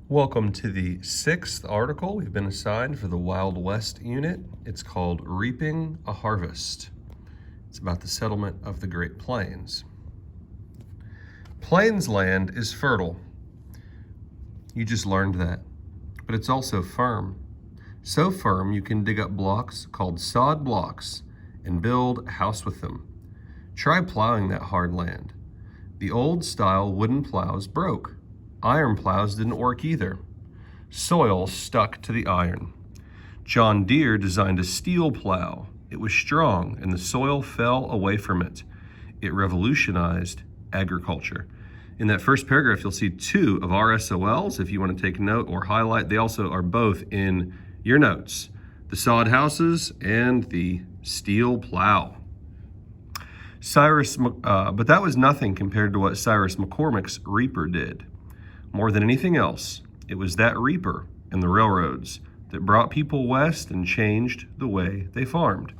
Welcome to the 6th article we've been assigned for the Wild West unit. It's called Reaping a Harvest. It's about the settlement of the Great Plains. Plains land is fertile. You just learned that. But it's also firm. So firm you can dig up blocks called sod blocks and build a house with them. Try plowing that hard land. The old style wooden plows broke. Iron plows didn't work either. Soil stuck to the iron. John Deere designed a steel plow. It was strong and the soil fell away from it. It revolutionized agriculture. In that first paragraph, you'll see two of our SOLs if you want to take note or highlight. They also are both in your notes. The sod houses and the steel plow. But that was nothing compared to what Cyrus McCormick's reaper did. More than anything else, it was that reaper and the railroads that brought people west and changed the way they farmed.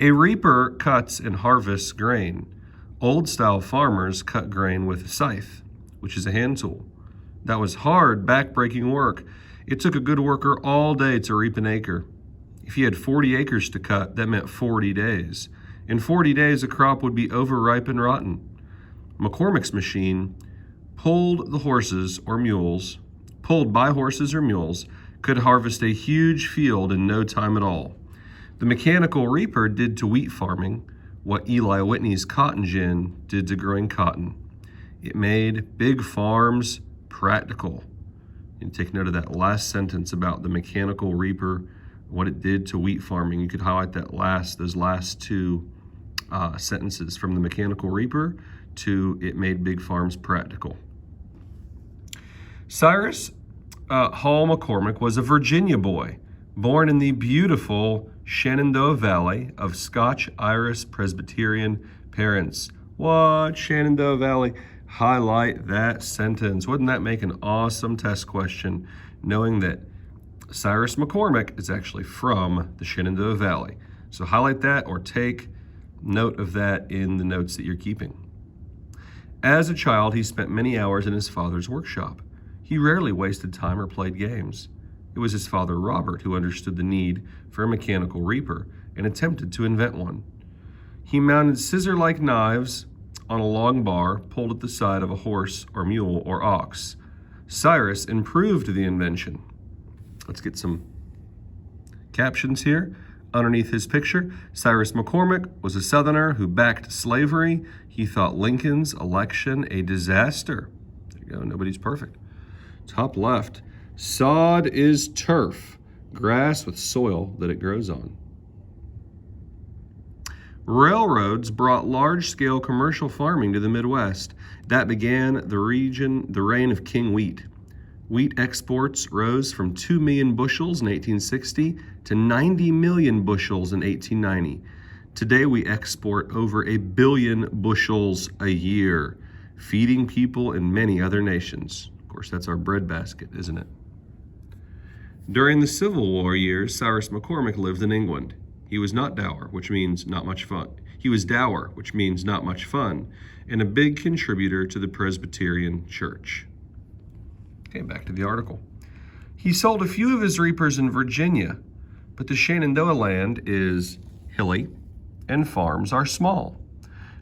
A reaper cuts and harvests grain. Old-style farmers cut grain with a scythe, which is a hand tool. That was hard, back-breaking work. It took a good worker all day to reap an acre. If he had 40 acres to cut, that meant 40 days. In 40 days, a crop would be overripe and rotten. McCormick's machine pulled by horses or mules, could harvest a huge field in no time at all. The mechanical reaper did to wheat farming what Eli Whitney's cotton gin did to growing cotton. It made big farms practical. And take note of that last sentence about the mechanical reaper, what it did to wheat farming. You could highlight those last two sentences, from the mechanical reaper to it made big farms practical. Cyrus Hall McCormick was a Virginia boy, born in the beautiful Shenandoah Valley of Scotch-Irish Presbyterian parents. What? Shenandoah Valley? Highlight that sentence. Wouldn't that make an awesome test question, knowing that Cyrus McCormick is actually from the Shenandoah Valley? So highlight that or take note of that in the notes that you're keeping. As a child, he spent many hours in his father's workshop. He rarely wasted time or played games. It was his father, Robert, who understood the need for a mechanical reaper and attempted to invent one. He mounted scissor-like knives on a long bar pulled at the side of a horse or mule or ox. Cyrus improved the invention. Let's get some captions here. Underneath his picture, Cyrus McCormick was a Southerner who backed slavery. He thought Lincoln's election a disaster. There you go, nobody's perfect. Top left, sod is turf, grass with soil that it grows on. Railroads brought large-scale commercial farming to the Midwest. That began the reign of King Wheat. Wheat exports rose from 2 million bushels in 1860 to 90 million bushels in 1890. Today we export over 1 billion bushels a year, feeding people in many other nations. Of course, that's our breadbasket, isn't it? During the Civil War years, Cyrus McCormick lived in England. He was not dour, which means not much fun. He was dour, which means not much fun, and a big contributor to the Presbyterian Church. Okay, back to the article. He sold a few of his reapers in Virginia, but the Shenandoah land is hilly and farms are small.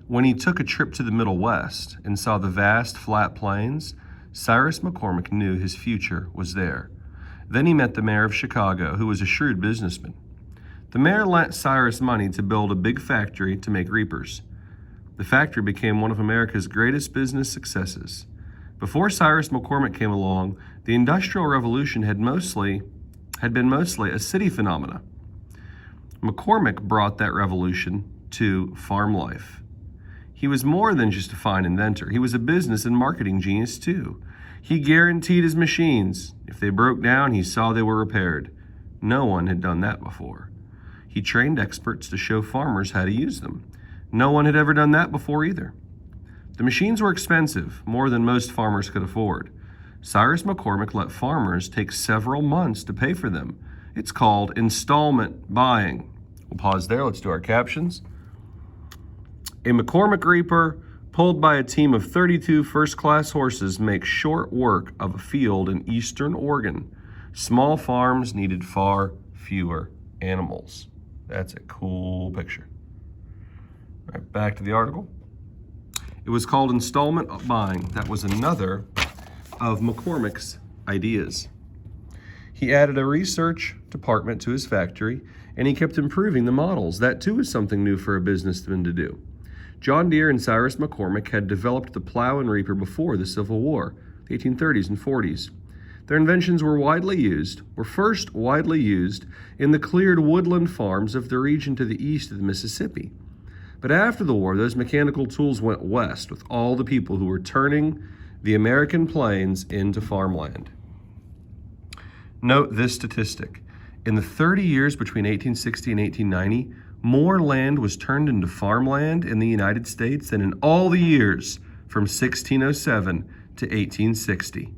When he took a trip to the Middle West and saw the vast flat plains, Cyrus McCormick knew his future was there. Then he met the mayor of Chicago, who was a shrewd businessman. The mayor lent Cyrus money to build a big factory to make reapers. The factory became one of America's greatest business successes. Before Cyrus McCormick came along, the Industrial Revolution had been mostly a city phenomena. McCormick brought that revolution to farm life. He was more than just a fine inventor. He was a business and marketing genius too. He guaranteed his machines. If they broke down, he saw they were repaired. No one had done that before. He trained experts to show farmers how to use them. No one had ever done that before either. The machines were expensive, more than most farmers could afford. Cyrus McCormick let farmers take several months to pay for them. It's called installment buying. We'll pause there. Let's do our captions. A McCormick reaper pulled by a team of 32 first-class horses, make short work of a field in eastern Oregon. Small farms needed far fewer animals. That's a cool picture. All right, back to the article. It was called installment buying. That was another of McCormick's ideas. He added a research department to his factory, and he kept improving the models. That too is something new for a businessman to do. John Deere and Cyrus McCormick had developed the plow and reaper before the Civil War, the 1830s and 40s. Their inventions were first widely used in the cleared woodland farms of the region to the east of the Mississippi. But after the war, those mechanical tools went west with all the people who were turning the American plains into farmland. Note this statistic. In the 30 years between 1860 and 1890, more land was turned into farmland in the United States than in all the years from 1607 to 1860.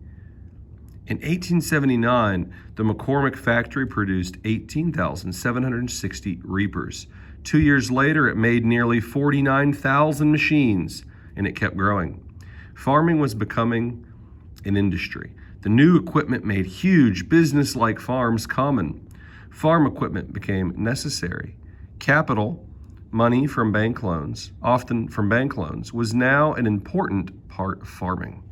In 1879, the McCormick factory produced 18,760 reapers. 2 years later, it made nearly 49,000 machines, and it kept growing. Farming was becoming an industry. The new equipment made huge business-like farms common. Farm equipment became necessary. Capital, money from bank loans, often from bank loans, was now an important part of farming.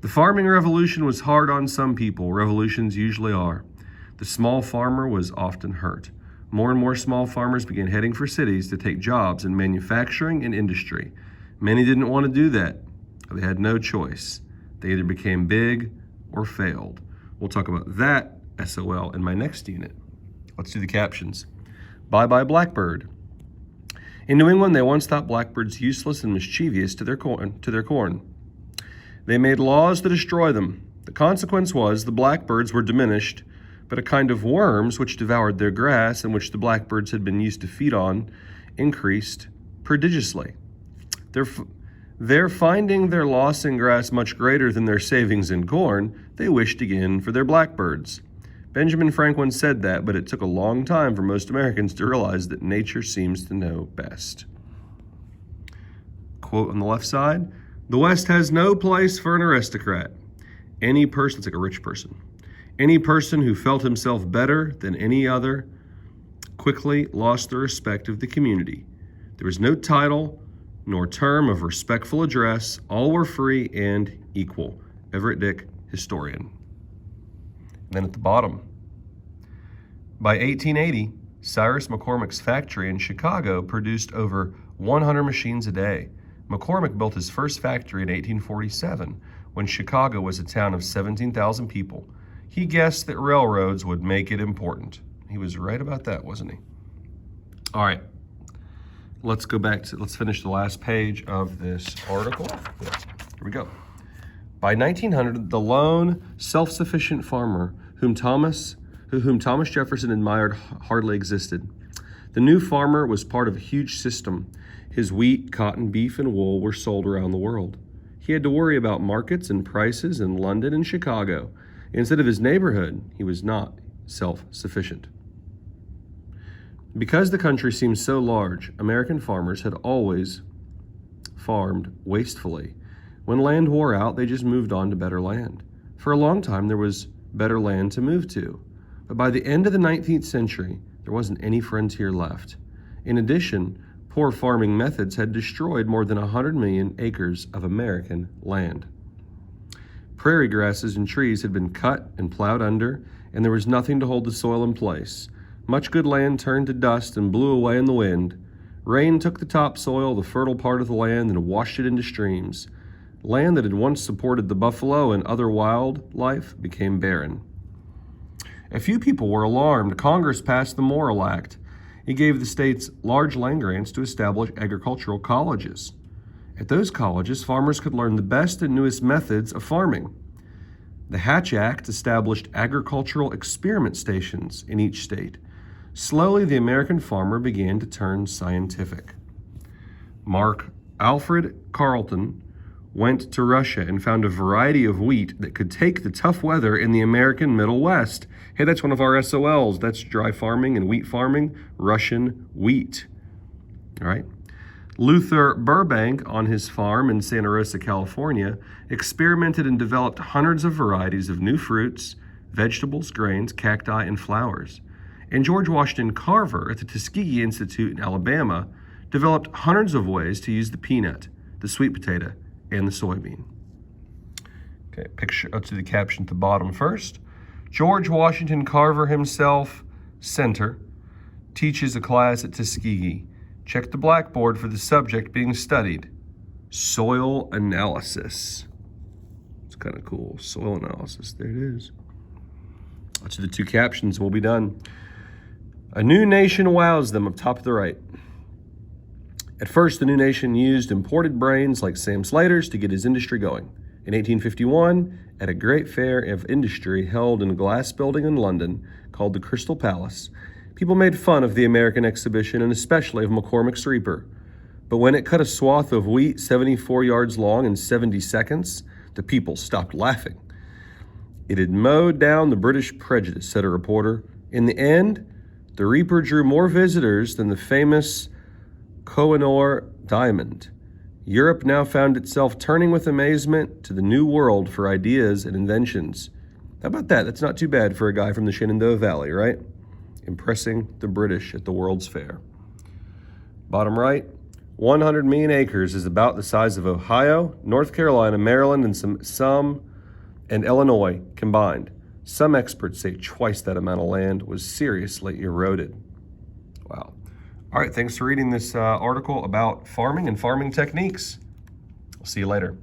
The farming revolution was hard on some people. Revolutions usually are. The small farmer was often hurt. More and more small farmers began heading for cities to take jobs in manufacturing and industry. Many didn't want to do that. They had no choice. They either became big or failed. We'll talk about that SOL in my next unit. Let's do the captions. Bye Bye Blackbird. In New England, they once thought blackbirds useless and mischievous to their corn. They made laws to destroy them. The consequence was the blackbirds were diminished, but a kind of worms which devoured their grass and which the blackbirds had been used to feed on increased prodigiously. Their finding their loss in grass much greater than their savings in corn, they wished again for their blackbirds. Benjamin Franklin said that, but it took a long time for most Americans to realize that nature seems to know best. Quote on the left side, the West has no place for an aristocrat. Any person, it's like a rich person, any person who felt himself better than any other quickly lost the respect of the community. There was no title nor term of respectful address. All were free and equal. Everett Dick, historian. Then at the bottom, by 1880, Cyrus McCormick's factory in Chicago produced over 100 machines a day. McCormick built his first factory in 1847 when Chicago was a town of 17,000 people. He guessed that railroads would make it important. He was right about that, wasn't he? All right, let's finish the last page of this article. Here we go. By 1900, the lone self-sufficient farmer whom Thomas Jefferson admired hardly existed. The new farmer was part of a huge system. His wheat, cotton, beef, and wool were sold around the world. He had to worry about markets and prices in London and Chicago. Instead of his neighborhood, he was not self-sufficient. Because the country seemed so large, American farmers had always farmed wastefully. When land wore out, they just moved on to better land. For a long time, there was better land to move to. But by the end of the 19th century, there wasn't any frontier left. In addition, poor farming methods had destroyed more than 100 million acres of American land. Prairie grasses and trees had been cut and plowed under, and there was nothing to hold the soil in place. Much good land turned to dust and blew away in the wind. Rain took the topsoil, the fertile part of the land, and washed it into streams. Land that had once supported the buffalo and other wildlife became barren. A few people were alarmed. Congress passed the Morrill Act. It gave the states large land grants to establish agricultural colleges. At those colleges, farmers could learn the best and newest methods of farming. The Hatch Act established agricultural experiment stations in each state. Slowly, the American farmer began to turn scientific. Alfred Carleton went to Russia and found a variety of wheat that could take the tough weather in the American Middle West. Hey, that's one of our SOLs. That's dry farming and wheat farming, Russian wheat. All right. Luther Burbank, on his farm in Santa Rosa, California, experimented and developed hundreds of varieties of new fruits, vegetables, grains, cacti, and flowers. And George Washington Carver at the Tuskegee Institute in Alabama developed hundreds of ways to use the peanut, the sweet potato, and the soybean. Okay, picture up to the caption at the bottom first. George Washington Carver himself, center, teaches a class at Tuskegee. Check the blackboard for the subject being studied, soil analysis. It's kind of cool, soil analysis, there it is. To the two captions, we'll be done. A new nation wows them up top of the right. At first, the new nation used imported brains like Sam Slater's to get his industry going. In 1851, at a great fair of industry held in a glass building in London called the Crystal Palace, people made fun of the American exhibition and especially of McCormick's Reaper. But when it cut a swath of wheat 74 yards long in 70 seconds, the people stopped laughing. It had mowed down the British prejudice, said a reporter. In the end, the Reaper drew more visitors than the famous Koh-i-Noor diamond. Europe now found itself turning with amazement to the New World for ideas and inventions. How about that? That's not too bad for a guy from the Shenandoah Valley, right? Impressing the British at the World's Fair. Bottom right, 100 million acres is about the size of Ohio, North Carolina, Maryland, and Illinois combined. Some experts say twice that amount of land was seriously eroded. Wow. All right, thanks for reading this article about farming and farming techniques. I'll see you later.